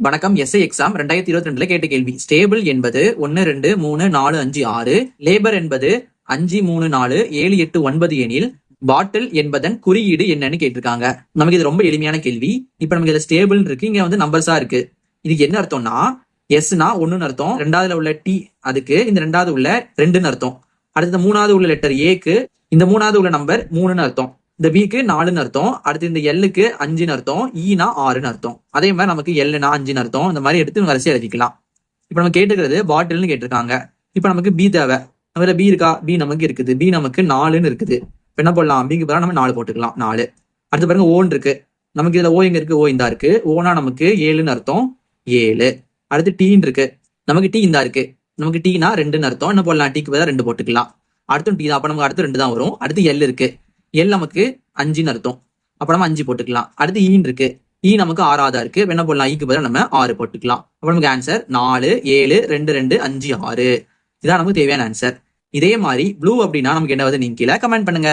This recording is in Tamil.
வணக்கம். எஸ்ஐ எக்ஸாம் 2022 கேட்ட கேள்வி. ஸ்டேபிள் என்பது 1 2 3 4 5 6, லேபர் என்பது 5 3 4 7 8 9 எனில் பாட்டில் என்பதன் குறியீடு என்னன்னு கேட்டிருக்காங்க. நமக்கு இது ரொம்ப எளிமையான கேள்வி. இப்ப நமக்கு இதுல ஸ்டேபிள் இருக்கு, இங்க வந்து நம்பர்ஸா இருக்கு. இதுக்கு என்ன அர்த்தம்னா எஸ்னா 1ன்னு அர்த்தம், ரெண்டாவதுல உள்ள டி அதுக்கு இந்த ரெண்டாவது உள்ள 2ன்னு அர்த்தம், அடுத்த மூணாவது உள்ள லெட்டர் ஏக்கு இந்த மூணாவது உள்ள நம்பர் 3ன்னு அர்த்தம், இந்த பிக்கு 4ன்னு அர்த்தம், அடுத்து இந்த எல்லுக்கு 5ன்னு அர்த்தம், ஈனா 6ன்னு அர்த்தம். அதே மாதிரி நமக்கு எல்லுனா 5ன்னு அர்த்தம். இந்த மாதிரி எடுத்து வரிசையா எழுதிக்கலாம். இப்ப நம்ம கேட்டுக்கிறது பாட்டில்னு கேட்டிருக்காங்க. இப்ப நமக்கு பி தேவை. நம்ம பி இருக்கா? பி நமக்கு இருக்குது. பி நமக்கு 4ன்னு இருக்குது. இப்ப என்ன போடலாம்? பிக்கு பதிலா நம்ம 4 போட்டுக்கலாம். 4. அடுத்து பாருங்க ஓன் இருக்கு. நமக்கு இதுல ஓ எங்க இருக்கு? ஓ இந்தா இருக்கு. ஓனா நமக்கு 7ன்னு அர்த்தம், 7. அடுத்து டீன்னு இருக்கு. நமக்கு டீ இந்தா இருக்கு. நமக்கு டீனா 2ன்னு அர்த்தம். என்ன போடலாம்? டீக்கு பதிலா 2 போட்டுக்கலாம். அடுத்து டீ தான். அப்ப நமக்கு அடுத்து 2 தான் வரும். அடுத்து எல் இருக்கு. எல் நமக்கு 5ன்னு அர்த்தம். அப்ப நம்ம 5 போட்டுக்கலாம். அடுத்து ஈன் இருக்கு. ஈ நமக்கு 6ஆவதா இருக்கு. என்ன போடலாம்? ஈக்கு பதிலா நம்ம 6 போட்டுக்கலாம். அப்ப நமக்கு ஆன்சர் 4 7 2 2 5 6. இதான் நமக்கு தேவையான ஆன்சர். இதே மாதிரி ப்ளூ அப்படின்னா நமக்கு என்ன வருது? நீங்க கீழே கமெண்ட் பண்ணுங்க.